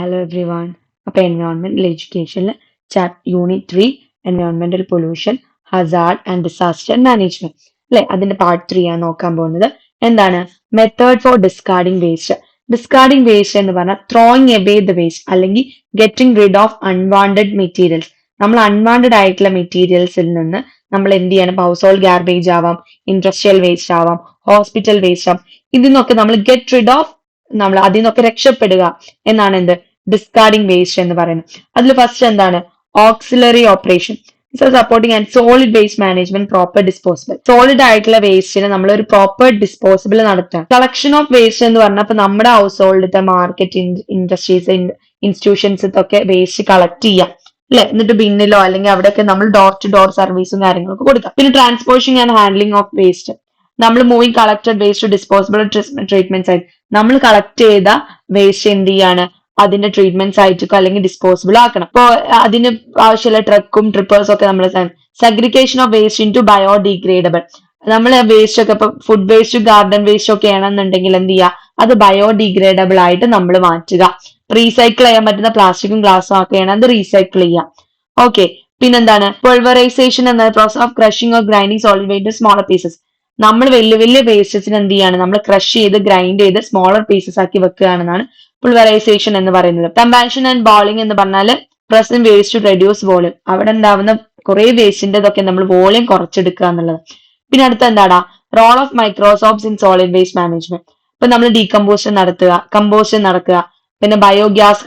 Hello everyone. അപ്പോൾ എൻവയോൺമെന്റൽ എഡ്യൂക്കേഷനിൽ യൂണിറ്റ് 3 എൻവയോൺമെന്റൽ pollution hazard and disaster management അല്ലെ അതിന്റെ പാർട്ട് 3 ആണ് നോക്കാൻ പോകുന്നത്. എന്താണ് method for discarding waste? Discarding waste എന്ന് പറഞ്ഞാൽ ത്രോയിങ് എവേ ദ വേസ്റ്റ് അല്ലെങ്കിൽ getting rid of unwanted materials. നമ്മൾ അൺവാണ്ടഡ് ആയിട്ടുള്ള മെറ്റീരിയൽസിൽ നിന്ന് നമ്മൾ എന്ത് ചെയ്യണം? ഹൗസ് ഹോൾഡ് ഗാർബേജ് ആവാം, ഇൻഡസ്ട്രിയൽ വേസ്റ്റ് ആവാം, ഹോസ്പിറ്റൽ വേസ്റ്റ് ആവാം. ഇതിന്നൊക്കെ നമ്മൾ ഗെറ്റ് റിഡ് ഓഫ്, നമ്മൾ അതിൽ നിന്നൊക്കെ രക്ഷപ്പെടുക എന്നാണ് എന്ത് ഡിസ്കാർഡിംഗ് വേസ്റ്റ് എന്ന് പറയുന്നത്. അതിൽ ഫസ്റ്റ് എന്താണ്? Auxiliary operation supporting and solid waste management proper disposable. Solid ആയിട്ടുള്ള വേസ്റ്റിന് നമ്മൾ ഒരു പ്രോപ്പർ ഡിസ്പോസിബിൾ നടത്തുക. കളക്ഷൻ ഓഫ് വേസ്റ്റ് എന്ന് പറഞ്ഞാൽ ഇപ്പൊ നമ്മുടെ ഹൗസ് ഹോൾഡിലത്തെ മാർക്കറ്റ്, ഇൻഡസ്ട്രീസ്, ഇൻസ്റ്റിറ്റ്യൂഷൻസ് ഒക്കെ വേസ്റ്റ് കളക്ട് ചെയ്യാം അല്ലെ, എന്നിട്ട് ബിന്നിലോ അല്ലെങ്കിൽ അവിടെയൊക്കെ നമ്മൾ ഡോർ ടു ഡോർ സർവീസും കാര്യങ്ങളൊക്കെ കൊടുക്കാം. പിന്നെ transporting and handling of waste, നമ്മൾ moving collected waste disposable treatment site. നമ്മൾ കളക്ട് ചെയ്ത വേസ്റ്റ് എന്ത് ചെയ്യാണ്? അതിന്റെ ട്രീറ്റ്മെന്റ് സൈറ്റിക്കോ അല്ലെങ്കിൽ ഡിസ്പോസിബിൾ ആക്കണം. അപ്പോ അതിന് ആവശ്യമുള്ള ട്രക്കും ട്രിപ്പേഴ്സും ഒക്കെ നമ്മൾ segregation of waste into biodegradable. നമ്മൾ വേസ്റ്റ് ഒക്കെ ഇപ്പൊ ഫുഡ് വേസ്റ്റ്, ഗാർഡൻ വേസ്റ്റ് ഒക്കെ ആണെന്നുണ്ടെങ്കിൽ എന്ത് ചെയ്യുക? അത് ബയോഡിഗ്രേഡബിൾ ആയിട്ട് നമ്മൾ മാറ്റുക. റീസൈക്കിൾ ചെയ്യാൻ പറ്റുന്ന പ്ലാസ്റ്റിക്കും ഗ്ലാസും ഒക്കെയാണ് അത് റീസൈക്കിൾ ചെയ്യുക. ഓക്കെ, പിന്നെന്താണ്? പൾവറൈസേഷൻ എന്ന process of crushing of grinding solid waste smaller pieces. നമ്മൾ വലിയ വലിയ വേസ്റ്റസിന് എന്ത് ചെയ്യാണ്? നമ്മൾ ക്രഷ് ചെയ്ത് ഗ്രൈൻഡ് ചെയ്ത് സ്മോളർ പീസസ് ആക്കി വെക്കുകയാണെന്നാണ് പുൾവറൈസേഷൻ എന്ന് പറയുന്നത്. കമ്പാഷൻ ആൻഡ് ബോളിംഗ് എന്ന് പറഞ്ഞാൽ present waste to reduce volume. അവിടെ ഉണ്ടാവുന്ന കുറെ വേസ്റ്റിൻ്റെതൊക്കെ നമ്മൾ വോളിയം കുറച്ചെടുക്കുക എന്നുള്ളത്. പിന്നെ അടുത്ത എന്താടാ? Role of Microsoft's in solid waste management. ഇപ്പൊ നമ്മൾ ഡീകമ്പോഷൻ നടത്തുക, കമ്പോഷൻ നടക്കുക, പിന്നെ ബയോഗ്യാസ്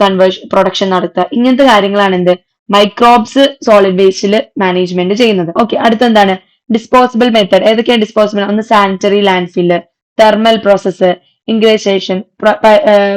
പ്രൊഡക്ഷൻ നടത്തുക. ഇങ്ങനത്തെ കാര്യങ്ങളാണ് എന്ത് മൈക്രോബ്സ് സോളിഡ് വേസ്റ്റിൽ മാനേജ്മെന്റ് ചെയ്യുന്നത്. ഓക്കെ, അടുത്ത എന്താണ്? Disposable method. ഏതൊക്കെയാണ് ഡിസ്പോസിബിൾ? ഒന്ന് സാനിറ്ററി ലാൻഡ്ഫില്ല്, തെർമൽ പ്രോസസ്സ്, ഇൻഗ്രേഷൻ,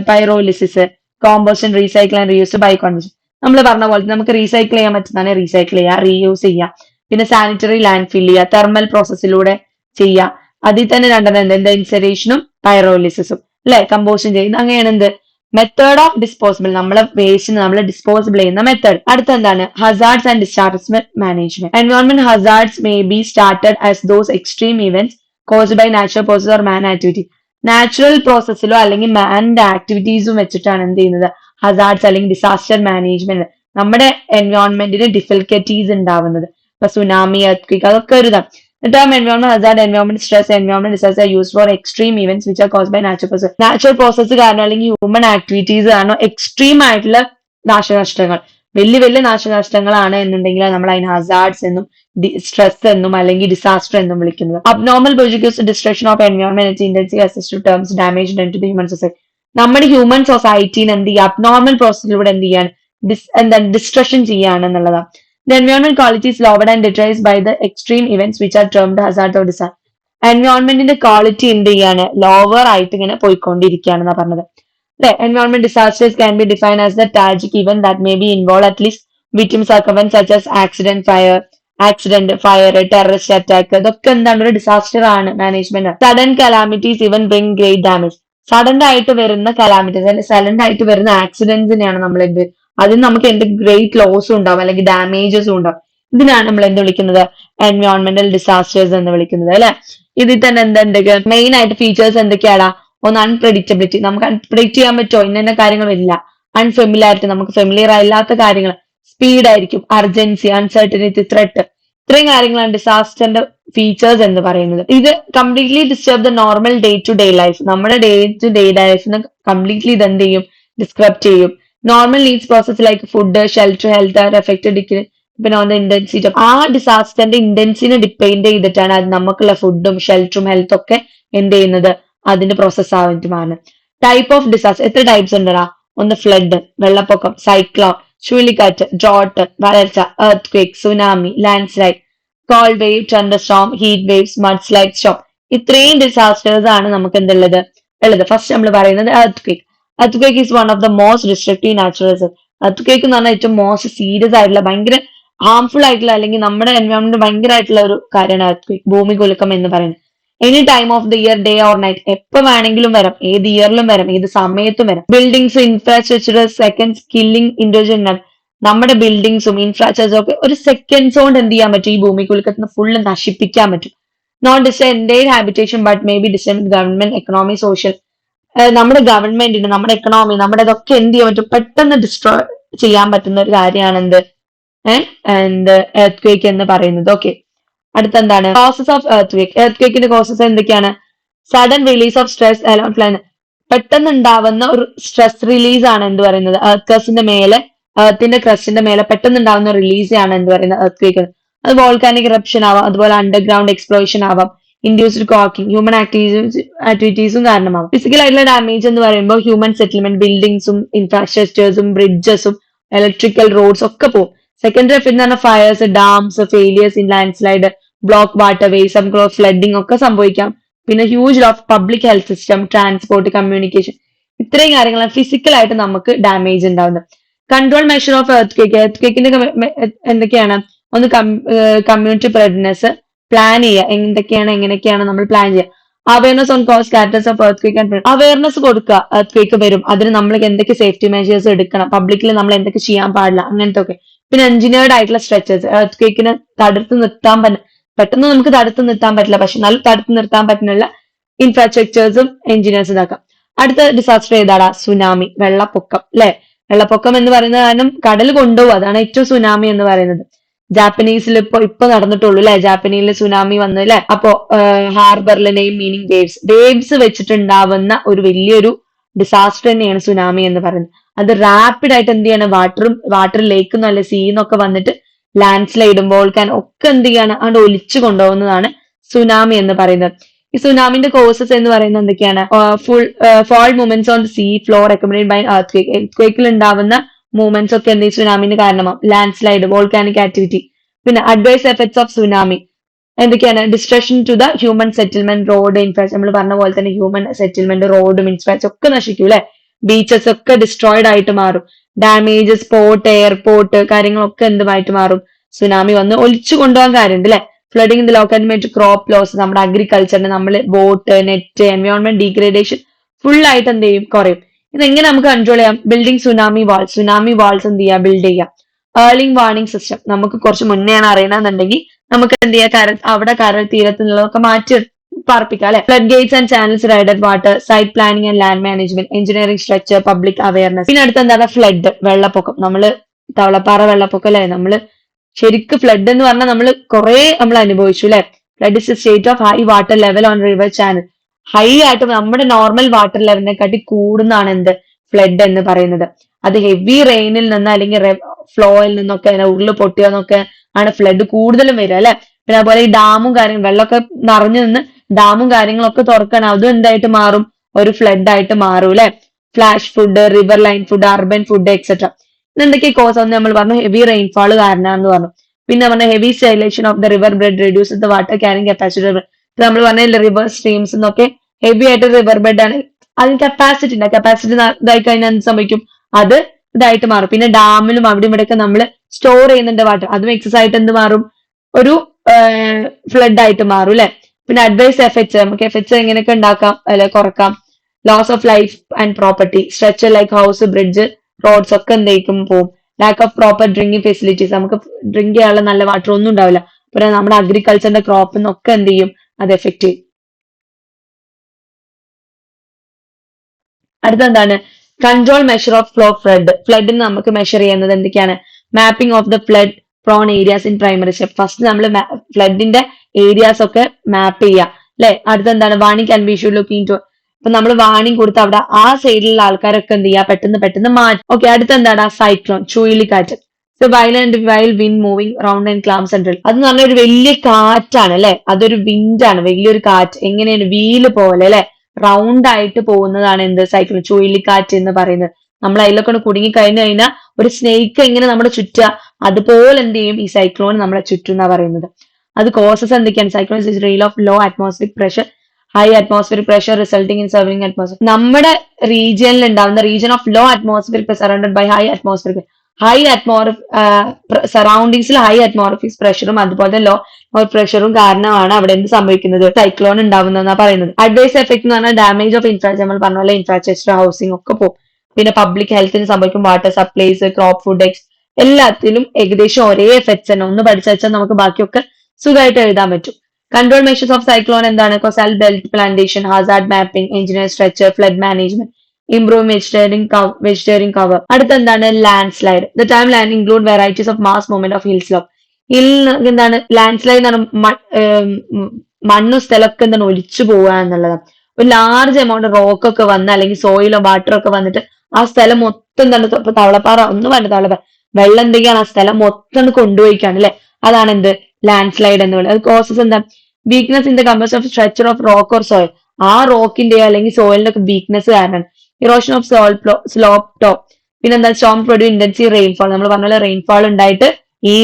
പൈറോലിസിസ്, കോമ്പോഷൻ, റീസൈക്കിൾ ആൻഡ് റീയൂസ്, ബയോകൺവേർഷൻ. നമ്മൾ പറഞ്ഞ പോലെ നമുക്ക് റീസൈക്കിൾ ചെയ്യാൻ പറ്റുന്നതാണ് റീസൈക്കിൾ ചെയ്യുക, റീയൂസ് ചെയ്യുക. പിന്നെ സാനിറ്ററി ലാൻഡ് ഫില്ല് ചെയ്യുക, തെർമൽ പ്രോസസ്സിലൂടെ ചെയ്യുക. അതിൽ തന്നെ രണ്ടെണ്ണം എന്ത്? ഇൻസറേഷനും പൈറോലിസിസും അല്ലെ, കമ്പോഷൻ ചെയ്യുന്നത്. അങ്ങനെയാണ് എന്ത് മെത്തേഡ് ഓഫ് ഡിസ്പോസിബിൾ, നമ്മളെ വേസ്റ്റിന് നമ്മൾ ഡിസ്പോസിബിൾ ചെയ്യുന്ന മെത്തേഡ്. അടുത്ത എന്താണ്? Hazards and disaster management. Environment hazards may be started as those extreme events caused by natural process or man activity. Natural പ്രോസസ്സിലോ അല്ലെങ്കിൽ മാൻ്റെ ആക്ടിവിറ്റീസും വെച്ചിട്ടാണ് എന്ത് ചെയ്യുന്നത്? ഹസാർഡ്സ് അല്ലെങ്കിൽ ഡിസാസ്റ്റർ മാനേജ്മെന്റ് നമ്മുടെ എൻവയോൺമെന്റിന് ഡിഫിക്കൽറ്റീസ് ഉണ്ടാവുന്നത്. ഇപ്പൊ സുനാമി, എർത്ത്ക്വേക്ക്, അതൊക്കെ ഒരു ഇതാണ്. The term environment hazard, environment stress, environment disaster are used for extreme events which are caused by natural process. Natural process കാരണം അല്ലെങ്കിൽ ഹ്യൂമൻ ആക്ടിവിറ്റീസ് കാരണം എക്സ്ട്രീം ആയിട്ടുള്ള നാശനഷ്ടങ്ങൾ, വലിയ വലിയ നാശനഷ്ടങ്ങളാണ് എന്നുണ്ടെങ്കിൽ നമ്മൾ അതിന് ഹസാർഡ്സ് എന്നും സ്ട്രെസ് എന്നും അല്ലെങ്കിൽ ഡിസാസ്റ്റർ എന്നും വിളിക്കുന്നത്. Abnormal produce destruction of environment intensity assist terms damage done to the human society. നമ്മുടെ ഹ്യൂമൻ സൊസൈറ്റീനെ എന്ത് ചെയ്യുക? അബ്നോർമൽ പ്രോസസ്സിലൂടെ എന്ത് ചെയ്യാണ്? എന്താണ് ഡിസ്ട്രക്ഷൻ ചെയ്യാണെന്നുള്ളതാണ്. The environment quality is lowered and deteriorated by the extreme events which are termed hazard or disaster. എൻവയോൺമെന്റിന്റെ ക്വാളിറ്റി എന്ത് ചെയ്യാണ്? ലോവർ ആയിട്ട് ഇങ്ങനെ പോയിക്കൊണ്ടിരിക്കുകയാണെന്നാ പറഞ്ഞത് അല്ലെ. Environment disasters can be define as the tragic event that may be involve at least victims circumference such as accident, fire, terrorist attack. ഇതൊക്കെ എന്താണ്? ഒരു ഡിസാസ്റ്റർ ആണ് management. Sudden calamities even bring great damage. Sudden ആയിട്ട് വരുന്ന calamities അല്ലെങ്കിൽ sudden ആയിട്ട് വരുന്ന ആക്സിഡന്റ്സിനെയാണ് നമ്മൾ എന്ത് അതിന് നമുക്ക് എന്ത് ഗ്രേറ്റ് ലോസും ഉണ്ടാവും അല്ലെങ്കിൽ ഡാമേജസും ഉണ്ടാവും. ഇതിനാണ് നമ്മൾ എന്ത് വിളിക്കുന്നത്? എൻവയോൺമെന്റൽ ഡിസാസ്റ്റേഴ്സ് എന്ന് വിളിക്കുന്നത് അല്ലെ. ഇതിൽ തന്നെ എന്തുണ്ട്? മെയിൻ ആയിട്ട് ഫീച്ചേഴ്സ് എന്തൊക്കെയാടാ? ഒന്ന് അൺപ്രഡിക്റ്റബിലിറ്റി, നമുക്ക് പ്രിഡിക്റ്റ് ചെയ്യാൻ പറ്റുമോ ഇന്ന കാര്യങ്ങളില്ല. അൺഫെമിലാരിറ്റി, നമുക്ക് ഫെമിലിയർ അല്ലാത്ത കാര്യങ്ങൾ. സ്പീഡ് ആയിരിക്കും, അർജൻസി, അൺസർട്ടനിറ്റി, ത്രെട്ട്. ഇത്രയും കാര്യങ്ങളാണ് ഡിസാസ്റ്ററിന്റെ ഫീച്ചേഴ്സ് എന്ന് പറയുന്നത്. ഇത് completely disturb the normal day to day life. നമ്മുടെ ഡേ ടു ഡേ ലൈഫിനെ കംപ്ലീറ്റ്ലി ഇത് എന്ത് ചെയ്യും? ഡിസ്ക്രപ്റ്റ് ചെയ്യും. Normal needs process like food, shelter, health are affected depend on the intensity. ആ ഡിസാസ്റ്ററിന്റെ ഇന്റൻസിനെ ഡിപ്പെൻഡ് ചെയ്തിട്ടാണ് അത് നമുക്കുള്ള ഫുഡും ഷെൽട്ടറും ഹെൽത്തും ഒക്കെ എന്ത് ചെയ്യുന്നത്? അതിന്റെ പ്രോസസ് ആയിട്ട് മാറുന്നത്. ടൈപ്പ് ഓഫ് ഡിസാസ്റ്റർ എത്ര ടൈപ്സ് ഉണ്ടടാ? ഒന്ന് ഫ്ലഡ്, വെള്ളപ്പൊക്കം, സൈക്ലോൺ, ചുഴലിക്കാറ്റ്, ഡ്രോട്ട്, വരൾച്ച, earth tsunami, landslide, cold wave, thunderstorm, heat waves, mudslide, storm. ഇത്രയും ഡിസാസ്റ്റേഴ്സ് ആണ് നമുക്ക് എന്തുള്ളത്? ഫസ്റ്റ് നമ്മൾ പറയുന്നത് earth Earthquake is one of the most destructive natural disasters. Earthquake എന്ന് പറഞ്ഞാൽ ഏറ്റവും മോസ്റ്റ് സീരിയസ് ആയിട്ടുള്ള ഭയങ്കര ഹാർംഫുൾ ആയിട്ടുള്ള അല്ലെങ്കിൽ നമ്മുടെ എൻവയോൺമെന്റ് ഭയങ്കരമായിട്ടുള്ള ഒരു കാര്യമാണ് earthquake, ഭൂമികുലുക്കം എന്ന് പറയുന്നത്. Any time of the year, day or night, എപ്പോ വേണമെങ്കിലും വരാം, ഏത് ഇയറിലും വരാം, ഏത് സമയത്തും വരാം. Buildings, infrastructure, seconds killing individual. നമ്മുടെ ബിൽഡിങ്സും ഇൻഫ്രാസ്ട്രക്ചറും ഒക്കെ ഒരു സെക്കൻഡ്സ് കൊണ്ട് എന്ത് ചെയ്യാൻ പറ്റും? ഈ ഭൂമികുലുക്കത്തിന് ഫുള്ള് നശിപ്പിക്കാൻ പറ്റും. Not disturb entire habitation but may be disturb government, economy, social നമ്മുടെ ഗവൺമെന്റിന്, നമ്മുടെ എക്കണോമി, നമ്മുടെ ഇതൊക്കെ എന്ത് ചെയ്യാൻ പറ്റും, പെട്ടെന്ന് ഡിസ്ട്രോയ് ചെയ്യാൻ പറ്റുന്ന ഒരു കാര്യമാണ് എന്ത്, ആൻഡ് എർത്ത് ക്വേക്ക് എന്ന് പറയുന്നത്. ഓക്കെ, അടുത്തെന്താണ് causes of earthquake. Earth ക്വേക്കിന്റെ കോസസ് എന്തൊക്കെയാണ്? Sudden release of stress alone plan, പെട്ടെന്ന് ഉണ്ടാവുന്ന ഒരു സ്ട്രെസ് റിലീസ് ആണ് എന്ത് പറയുന്നത്, എർത്ത് ക്രസ്റ്റിന്റെ മേലെ, എർത്തിന്റെ ക്രസ്റ്റിന്റെ മേലെ പെട്ടെന്ന് ഉണ്ടാവുന്ന റിലീസ് ആണ് എന്ത് പറയുന്നത്, എർത്ത് ക്വേക്ക്. അത് വോൾക്കാനിക് ഇറപ്ഷൻ ആവാം, അതുപോലെ അണ്ടർഗ്രൗണ്ട് എക്സ്പ്ലോഷൻ ആവാം, ഇൻഡ്യൂസ്ഡ് കോക്കിംഗ്, ഹ്യൂമൻ ആക്ടിവിറ്റീസും കാരണമാവും. ഫിസിക്കൽ ആയിട്ടുള്ള ഡാമേജ് എന്ന് പറയുമ്പോൾ ഹ്യൂമൻ സെറ്റിൽമെന്റ്, ബിൽഡിംഗ്സും ഇൻഫ്രാസ്ട്രക്ചേഴ്സും ബ്രിഡ്ജസും ഇലക്ട്രിക്കൽ റോഡ്സ് ഒക്കെ പോകും. സെക്കൻഡറി എഫക്ട് എന്ന് പറഞ്ഞാൽ fires, dams, failures in landslide, block water ways, flooding ഒക്കെ സംഭവിക്കാം. പിന്നെ huge of public health system, transport, communication, ഇത്രയും കാര്യങ്ങളാണ് ഫിസിക്കൽ ആയിട്ട് നമുക്ക് ഡാമേജ് ഉണ്ടാവുന്നത്. Control measure of earthquake. Earth ക്വേക്കിന്റെ എന്തൊക്കെയാണ്? ഒന്ന് കമ്മ്യൂണിറ്റി പ്രിപ്പയർനെസ്, പ്ലാൻ ചെയ്യുക, എന്തൊക്കെയാണ് എങ്ങനെയൊക്കെയാണ് നമ്മൾ പ്ലാൻ ചെയ്യുക. അവയർനെസ് ഓൺ കോസ് കാറ്റസ് of earthquake and awareness കൊടുക്കുക, എർത്ത് ക്വേക്ക് വരും, അതിന് നമ്മൾ എന്തൊക്കെ സേഫ്റ്റി മെഷേഴ്സ് എടുക്കണം, പബ്ലിക്കിൽ നമ്മൾ എന്തൊക്കെ ചെയ്യാൻ പാടില്ല, അങ്ങനത്തെ ഒക്കെ. പിന്നെ എഞ്ചിനീയർഡ് ആയിട്ടുള്ള സ്ട്രക്ചേഴ്സ്, എർത്ത് ക്വേക്കിനെ തടുത്ത് നിർത്താൻ പെട്ടെന്ന് നമുക്ക് തടുത്ത് നിർത്താൻ പറ്റില്ല, പക്ഷെ എന്നാലും തടുത്ത് നിർത്താൻ പറ്റുന്ന ഇൻഫ്രാസ്ട്രക്ചേഴ്സും എഞ്ചിനീയേഴ്സ് ഇതാക്കാം. അടുത്ത ഡിസാസ്റ്റർ ഏതാടാ? സുനാമി, വെള്ളപ്പൊക്കം. അല്ലെ, വെള്ളപ്പൊക്കം എന്ന് പറയുന്നത് കാരണം കടൽ കൊണ്ടുപോകും, അതാണ് ഏറ്റവും സുനാമി എന്ന് പറയുന്നത്. ജാപ്പനീസിൽ ഇപ്പൊ നടന്നിട്ടുള്ളൂ അല്ലെ, ജാപ്പനീസിൽ സുനാമി വന്നു അല്ലെ. അപ്പോ ഹാർബറിലെ നെയിം മീനിങ് വേവ്സ്, വേവ്സ് വെച്ചിട്ടുണ്ടാവുന്ന ഒരു വലിയൊരു ഡിസാസ്റ്റർ തന്നെയാണ് സുനാമി എന്ന് പറയുന്നത്. അത് റാപ്പിഡ് ആയിട്ട് എന്ത് ചെയ്യാണ്, വാട്ടർ ലേക്കെന്നോ അല്ലെ സീന്നൊക്കെ വന്നിട്ട് ലാൻഡ് സ്ലൈഡും വോൾക്കാൻ ഒക്കെ എന്ത് ചെയ്യാണ്, അവിടെ ഒലിച്ചു കൊണ്ടുപോകുന്നതാണ് സുനാമി എന്ന് പറയുന്നത്. ഈ സുനാമിന്റെ കോസസ് എന്ന് പറയുന്നത് എന്തൊക്കെയാണ്? Fault movements on sea floor accommodate by earthquake. Earth ക്വേക്കിൽ ഉണ്ടാവുന്ന മൂവ്മെന്റ്സ് ഒക്കെ എന്ത് സുനാമിന് കാരണമാവും. Landslide, volcanic activity. പിന്നെ അഡ്വേഴ്സ് എഫക്ട്സ് ഓഫ് സുനാമി എന്തൊക്കെയാണ്? Destruction to the human settlement, road, infrastructure, നമ്മൾ പറഞ്ഞ പോലെ തന്നെ ഹ്യൂമൻ സെറ്റിൽമെന്റ്, റോഡും ഇൻഫ്രാസ്ട്രക്ചർ ഒക്കെ നശിക്കും അല്ലെ. ബീച്ചസ് ഒക്കെ ഡിസ്ട്രോയിഡ് ആയിട്ട് മാറും. ഡാമേജസ്, പോർട്ട്, എയർപോർട്ട് കാര്യങ്ങളൊക്കെ എന്തുമായിട്ട് മാറും? സുനാമി വന്ന് ഒലിച്ചു കൊണ്ടുപോകാൻ കാര്യമുണ്ട് അല്ലെ. Flooding in the local crop loss, നമ്മുടെ അഗ്രികൾച്ചറിന്, നമ്മൾ boat, net, environment degradation full ആയിട്ട് എന്ത് ചെയ്യും, കുറയും. ഇതെങ്ങനെ നമുക്ക് കൺട്രോൾ ചെയ്യാം? Building tsunami walls. Tsunami walls എന്ത് ചെയ്യാം, ബിൽഡ് ചെയ്യാം. ഏർലിംഗ് വാർണിംഗ് സിസ്റ്റം, നമുക്ക് കുറച്ച് മുന്നെയാണ് അറിയണമെന്നുണ്ടെങ്കിൽ നമുക്ക് എന്ത് ചെയ്യാം, അവിടെ കടൽ തീരത്ത് നിന്നുള്ളതൊക്കെ മാറ്റി പാർപ്പിക്കാം അല്ലെ. Flood gates and channels, raided water, site planning and land management, engineering structure, public awareness. പിന്നെ അടുത്ത് എന്താണ്? ഫ്ലഡ്, വെള്ളപ്പൊക്കം. നമ്മള് തവളപ്പാറ വെള്ളപ്പൊക്കം അല്ലെ, നമ്മള് ശരിക്കും ഫ്ലഡ് എന്ന് പറഞ്ഞാൽ നമ്മൾ അനുഭവിച്ചു അല്ലെ. Flood is state of high water level on river channel. High ആയിട്ട് നമ്മുടെ നോർമൽ വാട്ടർ ലെവലിനെ കാട്ടി കൂടുന്നതാണ് എന്ത്, ഫ്ലഡ് എന്ന് പറയുന്നത്. അത് ഹെവി റെയിനിൽ നിന്ന് അല്ലെങ്കിൽ ഫ്ലോയിൽ നിന്നൊക്കെ ഉരുള് പൊട്ടിയെന്നൊക്കെ ആണ് ഫ്ലഡ് കൂടുതലും വരിക അല്ലെ. പിന്നെ അതുപോലെ ഈ ഡാമും വെള്ളമൊക്കെ നിറഞ്ഞു നിന്ന് ഡാമും കാര്യങ്ങളൊക്കെ തുറക്കണം, അതും എന്തായിട്ട് മാറും, ഒരു ഫ്ലഡ് ആയിട്ട് മാറും അല്ലെ. Flash food, river line food, urban food et cetera. എന്തൊക്കെ കോസ് എന്ന് നമ്മൾ പറഞ്ഞു? ഹെവി റെയിൻഫാൾ കാരണമെന്ന് പറഞ്ഞു. പിന്നെ പറഞ്ഞ heavy siltation of the river bed reduce the water carrying capacity. നമ്മൾ പറഞ്ഞ റിവർ സ്ട്രീംസ് എന്നൊക്കെ ഹെവി ആയിട്ട് റിവർ ബെഡ് ആണ്, അതിന് കപ്പാസിറ്റി ഉണ്ട്. കപ്പാസിറ്റി ഇതായി കഴിഞ്ഞാൽ എന്ത് സംഭവിക്കും, അത് ഇതായിട്ട് മാറും. പിന്നെ ഡാമിലും അവിടെ ഇവിടെയൊക്കെ നമ്മൾ സ്റ്റോർ ചെയ്യുന്നുണ്ട് വാട്ടർ, അതും എക്സസ് ആയിട്ട് എന്ത് മാറും, ഒരു ഫ്ലഡ് ആയിട്ട് മാറും അല്ലെ. പിന്നെ അഡ്വൈസ് എഫക്ട്സ്, നമുക്ക് എഫക്ട്സ് എങ്ങനെയൊക്കെ ഉണ്ടാക്കാം അല്ലെ, കുറക്കാം. Loss of life and property, structure like house, bridge, roads ഒക്കെ എന്തെങ്കിലും പോകും. Lack of proper drinking facilities, നമുക്ക് ഡ്രിങ്ക് ചെയ്യാനുള്ള നല്ല വാട്ടർ ഒന്നും ഉണ്ടാവില്ല. പിന്നെ നമ്മുടെ അഗ്രികൾച്ചറിന്റെ ക്രോപ്പിനൊക്കെ എന്ത് ചെയ്യും, അത് എഫക്ട് ചെയ്യും. അടുത്തെന്താണ്? Control measure of flow flood. ഫ്ലഡിന് നമുക്ക് മെഷർ ചെയ്യുന്നത് എന്തൊക്കെയാണ്? Mapping of the flood prone areas in primary step. First നമ്മൾ ഫ്ലഡിന്റെ ഏരിയാസ് ഒക്കെ മാപ്പ് ചെയ്യുക അല്ലെ. അടുത്തെന്താണ്? Warning and we should look into. അപ്പൊ നമ്മൾ വാണിംഗ് കൊടുത്ത് അവിടെ ആ സൈഡിലുള്ള ആൾക്കാരൊക്കെ എന്ത് ചെയ്യുക, പെട്ടെന്ന് മാറ്റും. ഓക്കെ, അടുത്തെന്താണ്? സൈക്ലോൺ, ചുഴലിക്കാറ്റ്. So violent while wind moving round and clamp central. അത് എന്ന് പറഞ്ഞാൽ ഒരു വലിയ കാറ്റാണ് അല്ലെ, അതൊരു വിൻഡാണ്, വലിയൊരു കാറ്റ്. എങ്ങനെയാണ്? വീല് പോലെ അല്ലെ, റൗണ്ട് ആയിട്ട് പോകുന്നതാണ് എന്ത്, സൈക്ലോൺ, ചുഴലിക്കാറ്റ് എന്ന് പറയുന്നത്. നമ്മൾ അതിലൊക്കെ കുടുങ്ങി കഴിഞ്ഞാൽ ഒരു സ്നേക്ക് എങ്ങനെ നമ്മുടെ ചുറ്റുക, അതുപോലെ എന്ത് ചെയ്യും, ഈ സൈക്ലോൺ നമ്മളെ ചുറ്റും എന്നാ പറയുന്നത്. അത് കോസസ് എന്തൊക്കെയാണ്? Cyclone is reel of low atmospheric pressure, high atmospheric pressure resulting in serving atmosphere. നമ്മുടെ റീജിയനിൽ ഉണ്ടാവുന്ന region of low atmospheric surrounded by high atmospheric, സറൗണ്ടിങ്സിൽ ഹൈ അറ്റ്മോസ്ഫിയറിക് പ്രഷറും അതുപോലെ തന്നെ ലോ പ്രഷറും കാരണമാണ് അവിടെ എന്ത് സംഭവിക്കുന്നത്, സൈക്ലോൺ ഉണ്ടാവുന്നതെന്നാ പറയുന്നത്. അഡ്വൈസ് എഫക്ട് എന്ന് പറഞ്ഞാൽ ഡാമേജ് ഓഫ് ഇൻഫ്രാസ്ട്രക്ചർ, നമ്മൾ പറഞ്ഞ പോലെ ഇൻഫ്രാസ്ട്രക്ചർ, ഹൗസിംഗ് ഒക്കെ പോകും. പിന്നെ പബ്ലിക് ഹെൽത്തിന് സംഭവിക്കും, വാട്ടർ സപ്ലൈസ്, ക്രോപ്പ് ഫുഡ്, എല്ലാത്തിലും ഏകദേശം ഒരേ എഫക്ട്സ് തന്നെ. ഒന്ന് പഠിച്ചു വെച്ചാൽ നമുക്ക് ബാക്കിയൊക്കെ സുഖമായിട്ട് എഴുതാൻ പറ്റും. കൺട്രോൾ മെഷേഴ്സ് ഓഫ് സൈക്ലോൺ എന്താണ്? Causal belt plantation, hazard mapping, engineer structure, flood management, improve vegetarian cover. അടുത്ത എന്താണ്? Land slide. The time land include varieties of mass movement of hill slope. Hill എന്താണ്? ലാൻഡ് സ്ലൈഡ് എന്ന് പറഞ്ഞാൽ മണ്ണും സ്ഥലമൊക്കെ എന്താണ് ഒലിച്ചു പോവുക എന്നുള്ളതാണ്. ഒരു ലാർജ് എമൗണ്ട് റോക്ക് ഒക്കെ വന്ന് അല്ലെങ്കിൽ സോയിലോ വാട്ടറോ ഒക്കെ വന്നിട്ട് ആ സ്ഥലം മൊത്തം എന്താണ്? ഇപ്പൊ തവളപ്പാറ ഒന്നും വേണ്ട, തവളപ്പാറ വെള്ളം എന്തൊക്കെയാണ് ആ സ്ഥലം മൊത്തം കൊണ്ടുപോയിക്കാണ് അല്ലെ? അതാണ് എന്ത്? ലാൻഡ് സ്ലൈഡ് എന്ന് പറയുന്നത്. അത് കോസസ് എന്താ? Weakness in the compass of structure of rock or soil. ആ റോക്കിന്റെ അല്ലെങ്കിൽ സോയിലിന്റെ ഒക്കെ വീക്ക്നെസ് കാരണം. Erosion of slope top. പിന്നെന്താ? Storm produce intensive rainfall. നമ്മൾ പറഞ്ഞ പോലെ റെയിൻഫോൾ ഉണ്ടായിട്ട് ഈ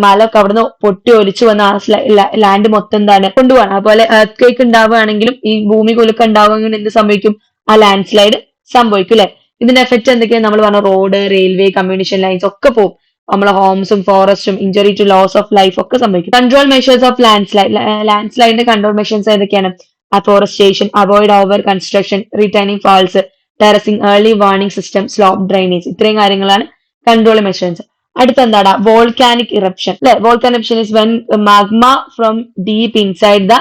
മല ഒക്കെ അവിടുന്ന് പൊട്ടി ഒലിച്ചു വന്ന ആ ലാൻഡ് മൊത്തം എന്താണ് കൊണ്ടുപോകാൻ. അതുപോലെ എർത്ത് ക്വേക്ക് ഉണ്ടാവുകയാണെങ്കിലും ഈ ഭൂമി കുലുക്കം ഉണ്ടാവുകയാണെങ്കിൽ എന്ത് സംഭവിക്കും? ആ ലാൻഡ് സ്ലൈഡ് സംഭവിക്കും അല്ലെ? ഇതിന്റെ എഫക്ട് എന്തൊക്കെയാണ്? നമ്മൾ പറഞ്ഞ റോഡ്, റെയിൽവേ, കമ്മ്യൂണിക്കേഷൻ ലൈൻസ് ഒക്കെ പോകും. നമ്മളെ ഹോംസും ഫോറസ്റ്റും injury to loss of life ഒക്കെ സംഭവിക്കും. Control measures of landslide. Land സ്ലൈഡിന്റെ കൺട്രോൾ മെഷേഴ്സ് ഏതൊക്കെയാണ്? Afforestation, avoid over construction, retaining falls, terracing, early warning system, slope drainage. ഇത്രയും കാര്യങ്ങളാണ് കൺട്രോൾ മെഷേഴ്സ്. അടുത്ത എന്താണ്? വോൾക്കാനിക് ഇറപ്ഷൻ അല്ലെ? Volcanic eruption is when magma from deep inside the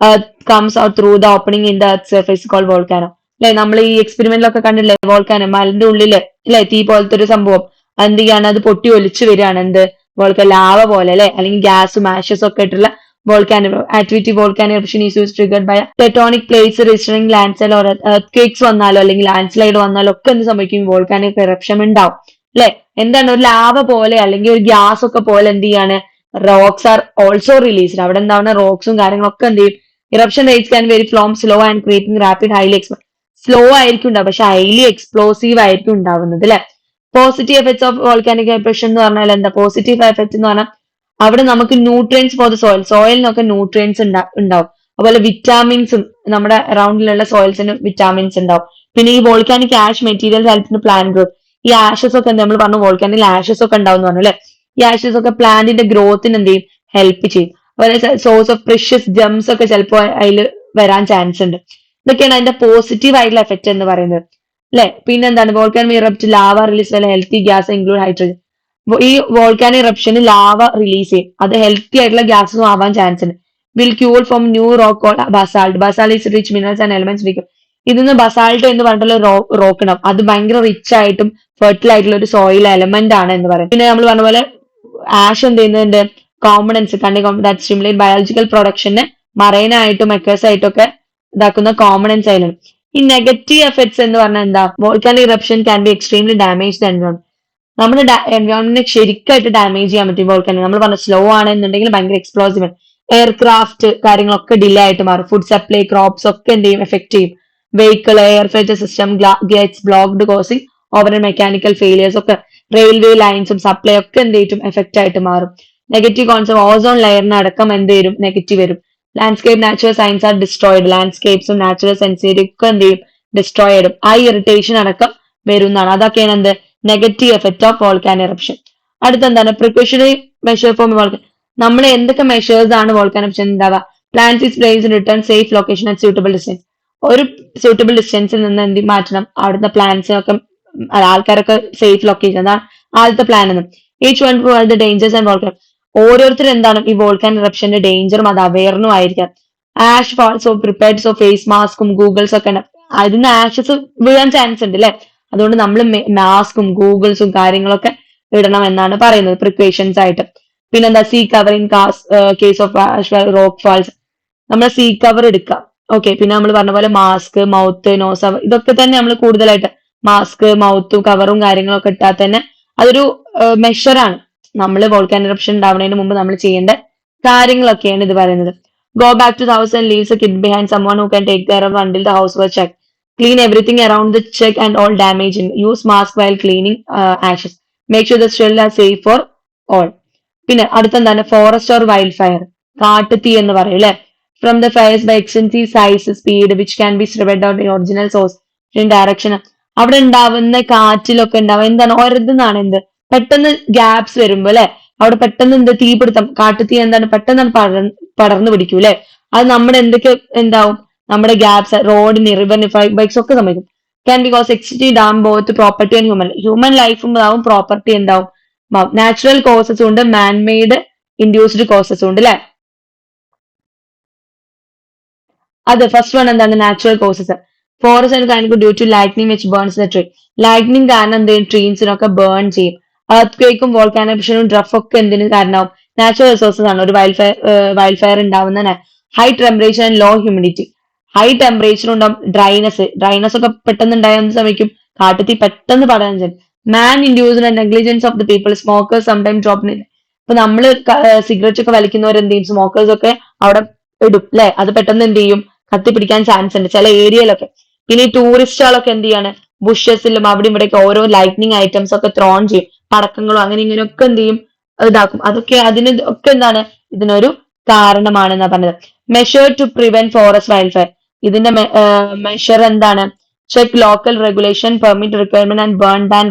earth comes out through the opening in the earth surface called volcano. അല്ലെ? നമ്മൾ ഈ എക്സ്പെരിമെന്റിലൊക്കെ കണ്ടില്ലേ volcano? മലന്റെ ഉള്ളില് അല്ലെ തീ പോലത്തെ ഒരു സംഭവം എന്ത് ചെയ്യാണ്? അത് പൊട്ടി ഒലിച്ചു വരികയാണ്. എന്ത്? ലാവ പോലെ അല്ലെ? അല്ലെങ്കിൽ ഗ്യാസും ആഷസും ഒക്കെ ആയിട്ടുള്ള volcanic activity. Volcanic eruption is used triggered by tectonic plates registering landslide or earthquakes വന്നാലോ അല്ലെങ്കിൽ ലാൻഡ് സ്ലൈഡ് വന്നാലോ ഒക്കെ എന്ത് സംഭവിക്കും? വോൾക്കാനിക് എറപ്ഷൻ ഉണ്ടാവും അല്ലെ? എന്താണ്? ഒരു ലാവ പോലെ അല്ലെങ്കിൽ ഒരു ഗ്യാസ് ഒക്കെ പോലെ എന്ത് ചെയ്യാണ്? Rocks are also released. അവിടെ എന്താണ്? റോക്സും കാര്യങ്ങളൊക്കെ എന്ത് ചെയ്യും? Eruption rates can very from slow and creating rapid highly slow ആയിരിക്കും ഉണ്ടാവും, പക്ഷെ ഹൈലി എക്സ്പ്ലോസീവ് ആയിരിക്കും ഉണ്ടാവുന്നത് അല്ലെ? Positive effects of volcanic eruption എന്ന് പറഞ്ഞാൽ എന്താ? പോസിറ്റീവ് എഫക്ട് എന്ന് പറഞ്ഞാൽ അവിടെ നമുക്ക് ന്യൂട്രിയൻസ് ഫോർ ദ സോയിലിനൊക്കെ ന്യൂട്രിയൻസ് ഉണ്ടാവും. അതുപോലെ വിറ്റാമിൻസും നമ്മുടെ അറൌണ്ടിലുള്ള സോയിൽസിന് വിറ്റാമിൻസ് ഉണ്ടാവും. പിന്നെ ഈ volcanic ash materials help plant growth. ഈ ആഷസ് ഒക്കെ നമ്മൾ പറഞ്ഞു വോൾക്കാനിക് ആഷസ് ഒക്കെ ഉണ്ടാവും എന്ന് പറഞ്ഞു അല്ലെ? ഈ ആഷസ് ഒക്കെ പ്ലാന്റിന്റെ ഗ്രോത്തിന് എന്ത് ചെയ്യും? ഹെൽപ്പ് ചെയ്യും. അതുപോലെ സോഴ്സ് ഓഫ് പ്രഷ്യസ് ജംസ് ഒക്കെ ചിലപ്പോൾ അതിൽ വരാൻ ചാൻസ് ഉണ്ട്. ഇതൊക്കെയാണ് അതിന്റെ പോസിറ്റീവ് ആയിട്ടുള്ള എഫക്ട് എന്ന് പറയുന്നത് അല്ലെ? പിന്നെന്താണ്? Volcanic erupt lava release healthy gas include hydrogen. ഈ വോൾക്കാനിക് ഇറപ്ഷന് ലാവ റിലീസ് ചെയ്യും. അത് ഹെൽത്തി ആയിട്ടുള്ള ഗ്യാസസും ആവാൻ ചാൻസ് ഉണ്ട്. Will cool from new rock called basalt. Basalt is rich minerals and elements റിക്കും. ഇതിന്ന് ബസാൾട്ട് എന്ന് പറഞ്ഞിട്ടുള്ള റോക്ക് ഉണ്ടാവും. അത് ഭയങ്കര റിച്ച് ആയിട്ടും ഫെർട്ടിൽ ആയിട്ടുള്ള ഒരു സോയിൽ എലമെന്റ് ആണ് എന്ന് പറയും. പിന്നെ നമ്മൾ പറഞ്ഞ പോലെ ആഷ് എന്ത് ചെയ്യുന്നുണ്ട്? Components that stimulate biological production marine ആയിട്ടും മെക്കേഴ്സ് ആയിട്ടും ഒക്കെ ഇതാക്കുന്ന കോമ്പണൻസ് ആയാലും. ഈ നെഗറ്റീവ് എഫക്ട്സ് എന്ന് പറഞ്ഞാൽ എന്താ? Volcanic eruption can be extremely damage the environment. നമ്മുടെ എൻവയോൺമെന്റിനെ ശരിക്കായിട്ട് ഡാമേജ് ചെയ്യാൻ പറ്റും വോൾക്കാനിക്. നമ്മൾ പറഞ്ഞ സ്ലോ ആണെന്നുണ്ടെങ്കിൽ ഭയങ്കര എക്സ്പ്ലോസീവ്. എയർക്രാഫ്റ്റ് കാര്യങ്ങളൊക്കെ ഡിലേ ആയിട്ട് മാറും. ഫുഡ് സപ്ലൈ, ക്രോപ്സ് ഒക്കെ എന്ത് ചെയ്യും? എഫക്ട് ചെയ്യും. Vehicle, air filter system gets blocked causing over mechanical failures ഒക്കെ. റെയിൽവേ ലൈൻസും സപ്ലൈ ഒക്കെ എന്ത് ചെയ്യും? എഫക്റ്റ് ആയിട്ട് മാറും. നെഗറ്റീവ് കോൺസെപ്റ്റ് ഓസോൺ ലെയറിന് അടക്കം എന്ത് വരും? നെഗറ്റീവ് വരും. Landscape natural science are destroyed. ലാൻഡ്സ്കേപ്സും നാച്ചുറൽ സെൻസറി ഒക്കെ എന്ത് ചെയ്യും? ഡിസ്ട്രോയ് ചെയ്യും. ആ ഇറിറ്റേഷൻ അടക്കം വരുന്നതാണ്. അതൊക്കെയാണ് എന്ത്? Negative effect of volcanic eruption. അടുത്ത എന്താണ്? Precautionary measure for volcano. നമ്മൾ എന്തൊക്കെ മെഷേഴ്സ് ആണ് വോൾക്കാനിക് ഇറപ്ഷൻ ഉണ്ടാവുക? Plant is place return safe location at suitable distance. ഒരു സ്യൂട്ടബിൾ ഡിസ്റ്റൻസിൽ നിന്ന് എന്ത് മാറ്റണം? അവിടുത്തെ പ്ലാന്റ്സിനൊക്കെ ആൾക്കാരൊക്കെ സേഫ് ലൊക്കേഷൻ. അതാണ് ആദ്യത്തെ പ്ലാൻ എന്ന്. Each one for the dangers and volcano. ഓരോരുത്തരും എന്താണ് ഈ വോൾക്കാനിക് ഇറപ്ഷന്റെ ഡേഞ്ചറും അത് അവെയറിനും ആയിരിക്കാം. Ash falls prepared so face മാസ്കും ഗൂഗിൾസ് ഒക്കെ ഉണ്ട്. അതിന് ആഷസ് വീഴാൻ ചാൻസ് ഉണ്ട് അല്ലെ? അതുകൊണ്ട് നമ്മൾ മാസ്കും ഗൂഗിൾസും കാര്യങ്ങളൊക്കെ ഇടണം എന്നാണ് പറയുന്നത് പ്രിക്കോഷൻസ് ആയിട്ട്. പിന്നെന്താ? Seek cover in case of rock falls. നമ്മൾ സീ കവർ എടുക്കാം. ഓക്കെ. പിന്നെ നമ്മൾ പറഞ്ഞ പോലെ മാസ്ക്, മൗത്ത്, നോസ്, ഇതൊക്കെ തന്നെ നമ്മൾ കൂടുതലായിട്ട് മാസ്ക്, മൗത്തും കവറും കാര്യങ്ങളൊക്കെ ഇട്ടാൽ തന്നെ അതൊരു മെഷറാണ്. നമ്മൾ വോൾക്കാനിക് ഇറപ്ഷൻ ഉണ്ടാവുന്നതിന് മുമ്പ് നമ്മൾ ചെയ്യേണ്ട കാര്യങ്ങളൊക്കെയാണ് ഇത് പറയുന്നത്. Go back to the house and leave the kid behind someone who can take care of until the house was checked. Clean everything around the check and all damage. Use mask while cleaning ashes. Make sure the shells are safe for all. പിന്നെ അടുത്തെന്താണ്? Forest or wild fire. കാട്ടുതീ എന്ന് പറയും അല്ലെ? From the fires by extensive size speed which can be spread out in original source in direction. അവിടെ ഉണ്ടാവുന്ന കാറ്റിലൊക്കെ ഉണ്ടാവുക എന്താണ്? ഒരതെന്നാണ് എന്ത്? പെട്ടെന്ന് ഗ്യാപ്സ് വരുമ്പോ അല്ലെ? അവിടെ പെട്ടെന്ന് എന്ത്? തീപിടുത്തം, കാട്ടുതീ എന്താണ്? പെട്ടെന്ന് പടർന്നു പിടിക്കും അല്ലെ? അത് നമ്മുടെ എന്തൊക്കെ എന്താവും? നമ്മുടെ ഗ്യാപ്സ്, റോഡിന്, റിവറിന്, ബൈക്സ് ഒക്കെ സംഭവിക്കും. Can be cause exit dam both property and human ലൈഫും ഉണ്ടാവും, പ്രോപ്പർട്ടി ഉണ്ടാവും. നാച്ചുറൽ കോസസും ഉണ്ട്, മാൻമെയ്ഡ് ഇൻഡ്യൂസ്ഡ് കോസസും ഉണ്ട് അല്ലെ? അത് ഫസ്റ്റ് വൺ എന്താണ് നാച്ചുറൽ കോസസ്. ഫോറസ്റ്റ് ആൻഡ് കാണിക്കും due to lightning which burns the tree. Lightning കാരണം എന്ത് ചെയ്യും, ട്രീസിനൊക്കെ ബേൺ ചെയ്യും. എർത്ത് ക്വേക്കും വോൾക്കാനോഷൻ ഡ്രഫ് ഒക്കെ എന്തിന് കാരണമാവും, നാച്ചുറൽ റിസോഴ്സസ് ആണ്. ഒരു വൈൽഡ് ഫയർ ഉണ്ടാവുന്ന high temperature and low humidity. High temperature ഉണ്ടാവും, ഡ്രൈനസ് ഒക്കെ പെട്ടെന്ന് ഉണ്ടായെന്ന് സമയക്കും കാട്ടുതീ പെട്ടെന്ന് പടരാൻ ചെയ്യും. Man induced and negligence of the people, smokers sometime drop. ഇപ്പൊ നമ്മള് സിഗരറ്റ് ഒക്കെ വലിക്കുന്നവർ എന്ത് ചെയ്യും, സ്മോക്കേഴ്സ് ഒക്കെ അവിടെ ഇടും അല്ലെ, അത് പെട്ടെന്ന് എന്ത് ചെയ്യും, കത്തിപ്പിടിക്കാൻ ചാൻസ് ഉണ്ട് ചില ഏരിയയിലൊക്കെ. പിന്നെ ഈ ടൂറിസ്റ്റുകളൊക്കെ എന്ത് ചെയ്യാണ്, ബുഷസിലും അവിടെ ഇവിടെയൊക്കെ ഓരോ ലൈറ്റ്നിങ് ഐറ്റംസ് ഒക്കെ ത്രോൺ ചെയ്യും, പടക്കങ്ങളോ അങ്ങനെ ഇങ്ങനെയൊക്കെ എന്ത് ചെയ്യും, ഇതാക്കും. അതൊക്കെ അതിന് ഒക്കെ എന്താണ്, ഇതിനൊരു കാരണമാണെന്നാ പറഞ്ഞത്. Measure to prevent forest wild fire. ഇതിന്റെ മെഷർ എന്താണ്, check local regulation, permit requirement and burn ban.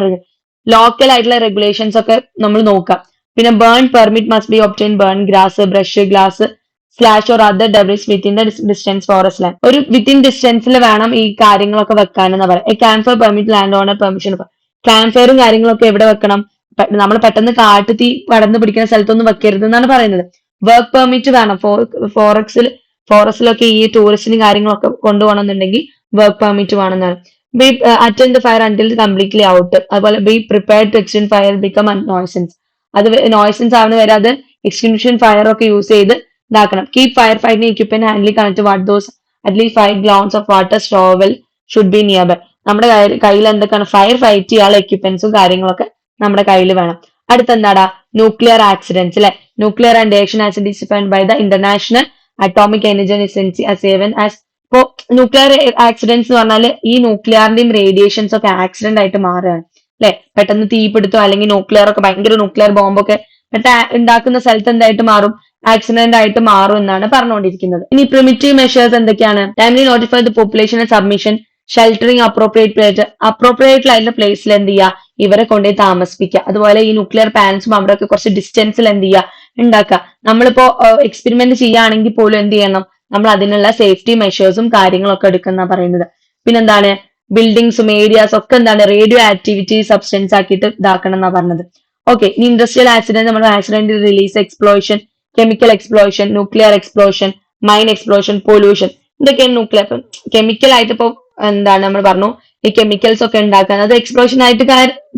Local ആയിട്ടുള്ള റെഗുലേഷൻസ് ഒക്കെ നമ്മൾ നോക്കാം. പിന്നെ burn permit must be obtain, burn grass, brush, glass, slash or other debris within the distance forest land. ഒരു within ഡിസ്റ്റൻസിൽ വേണം ഈ കാര്യങ്ങളൊക്കെ വെക്കാനെന്ന് പറയാം. Campfire permit land owner permission. Camp ഫയറും കാര്യങ്ങളൊക്കെ എവിടെ വെക്കണം, നമ്മൾ പെട്ടെന്ന് കാട്ടുതീ പടർന്നു പിടിക്കുന്ന സ്ഥലത്തൊന്നും വെക്കരുത് എന്നാണ് പറയുന്നത്. വർക്ക് പെർമിറ്റ് വേണം. ഫോറസ്റ്റിലൊക്കെ ഈ ടൂറിസ്റ്റിനും കാര്യങ്ങളൊക്കെ കൊണ്ടുപോകണമെന്നുണ്ടെങ്കിൽ വർക്ക് പെർമിറ്റ് വേണമെന്നാണ്. Be attend the fire until completely out. അതുപോലെ be prepared to extend fire become nuisance. അത് നോയ്സൻസ് ആവുന്ന വരെ അത് എക്സ്റ്റിങ്ഷൻ ഫയർ ഒക്കെ യൂസ് ചെയ്ത് ഇതാക്കണം. Keep fire fighting equipment handy connect what those at least 5 gallons of water shovel should be nearby. നമ്മുടെ കയ്യിൽ എന്തൊക്കെയാണ്, ഫയർ ഫൈറ്റ് ചെയ്യാനുള്ള എക്യുപ്മെന്റ്സും കാര്യങ്ങളൊക്കെ നമ്മുടെ കയ്യിൽ വേണം. അടുത്തെന്താടാ, ന്യൂക്ലിയർ ആക്സിഡൻസ് അല്ലെ. Nuclear and radiation accident is defined by the international atomic energy agency as even as. ഇപ്പോ ന്യൂക്ലിയർ ആക്സിഡൻസ് എന്ന് പറഞ്ഞാൽ ഈ ന്യൂക്ലിയറിന്റെയും റേഡിയേഷൻസ് ഒക്കെ ആക്സിഡന്റ് ആയിട്ട് മാറുകയാണ് അല്ലെ. പെട്ടെന്ന് തീപിടുത്തോ അല്ലെങ്കിൽ ന്യൂക്ലിയർ ഒക്കെ ഭയങ്കര ന്യൂക്ലിയർ ബോംബൊക്കെ ഉണ്ടാക്കുന്ന സ്ഥലത്ത് എന്തായിട്ട് മാറും, ആക്സിഡന്റ് ആയിട്ട് മാറും എന്നാണ് പറഞ്ഞുകൊണ്ടിരിക്കുന്നത്. ഇനി പ്രിമിറ്റീവ് മെഷേഴ്സ് എന്തൊക്കെയാണ്, timely notify the population submission, sheltering appropriate place. Appropriate ആയിട്ടുള്ള പ്ലേസിൽ എന്ത് ചെയ്യുക, ഇവരെ കൊണ്ടുപോയി താമസിപ്പിക്കുക. അതുപോലെ ഈ ന്യൂക്ലിയർ പാനൽസും അവിടെയൊക്കെ കുറച്ച് ഡിസ്റ്റൻസിൽ എന്ത് ചെയ്യുക, ഉണ്ടാക്കുക. നമ്മളിപ്പോ എക്സ്പെരിമെന്റ് ചെയ്യുകയാണെങ്കിൽ പോലും എന്ത് ചെയ്യണം, നമ്മൾ അതിനുള്ള സേഫ്റ്റി മെഷേഴ്സും കാര്യങ്ങളൊക്കെ എടുക്കുന്ന പറയുന്നത്. പിന്നെന്താണ്, ബിൽഡിങ്സും ഏരിയാസ് ഒക്കെ എന്താണ് റേഡിയോ ആക്ടിവിറ്റി സബ്സ്റ്റൻസ് ആക്കിയിട്ട് ഇതാക്കണം എന്നാ പറഞ്ഞത്. ഓക്കെ, ഇനി ഇൻഡസ്ട്രിയൽ ആക്സിഡന്റ്, നമ്മൾ accident release, explosion, chemical explosion, nuclear explosion, mine explosion, pollution. ഇതൊക്കെയാണ് ന്യൂക്ലിയർ. കെമിക്കൽ ആയിട്ട് ഇപ്പൊ എന്താണ് നമ്മൾ പറഞ്ഞു, ഈ കെമിക്കൽസ് ഒക്കെ ഉണ്ടാക്കാൻ അത് എക്സ്പ്ലോഷൻ ആയിട്ട്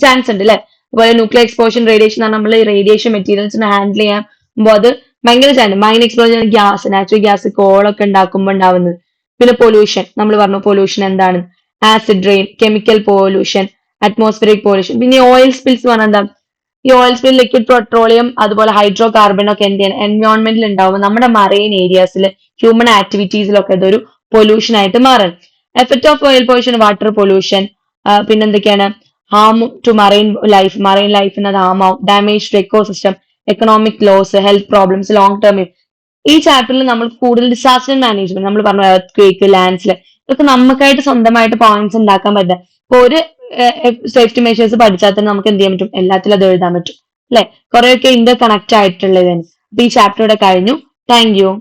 ചാൻസ് ഉണ്ട് അല്ലെ. അതുപോലെ ന്യൂക്ലിയർ എക്സ്പ്ലോഷൻ, റേഡിയേഷൻ നമ്മൾ റേഡിയേഷൻ മെറ്റീരിയൽസിനെ ഹാൻഡിൽ ചെയ്യുമ്പോൾ അത് ഭയങ്കര chance. Mine explosion gas, natural gas, കോളൊക്കെ ഉണ്ടാക്കുമ്പോൾ ഉണ്ടാവുന്നത്. പിന്നെ പൊല്യൂഷൻ നമ്മൾ പറഞ്ഞു, പൊല്യൂഷൻ എന്താണ്, acid rain, chemical pollution, atmospheric pollution. പിന്നെ ഓയിൽ സ്പിൽസ് പറഞ്ഞാൽ എന്താ, ഈ ഓയിൽ സ്പിൽ, ലിക്വിഡ് പെട്രോളിയം, അതുപോലെ ഹൈഡ്രോ കാർബൺ ഒക്കെ എന്ത് ചെയ്യണം, എൻവയോൺമെന്റിൽ ഉണ്ടാവും. നമ്മുടെ മറൈൻ ഏരിയാസിൽ ഹ്യൂമൻ ആക്ടിവിറ്റീസിലൊക്കെ ഇതൊരു പൊല്യൂഷൻ ആയിട്ട് മാറണം. Effect of oil pollution, water pollution. പിന്നെന്തൊക്കെയാണ്, ഹാം ടു മറൈൻ ലൈഫിന് അത് ഹാം ആവും. Damage to ecosystem, economic loss, health problems, long term. ഈ ചാപ്റ്ററിൽ നമ്മൾ കൂടുതൽ ഡിസാസ്റ്റർ മാനേജ്മെന്റ് നമ്മൾ പറഞ്ഞു, എർത്ത് ക്വേക്ക്, ലാൻഡ്സ്ലൈഡ്, ഇതൊക്കെ നമുക്കായിട്ട് സ്വന്തമായിട്ട് പോയിന്റ്സ് ഉണ്ടാക്കാൻ പറ്റുക. ഇപ്പൊ ഒരു സേഫ്റ്റി മെഷേഴ്സ് പഠിച്ചാൽ തന്നെ നമുക്ക് എന്ത് ചെയ്യാൻ പറ്റും, എല്ലാത്തിലും അത് എഴുതാൻ പറ്റും അല്ലെ. കുറെയൊക്കെ ഇന്റർ കണക്ട് ആയിട്ടുള്ളത്. അപ്പൊ ഈ ചാപ്റ്റർ ഇവിടെ കഴിഞ്ഞു. Thank you.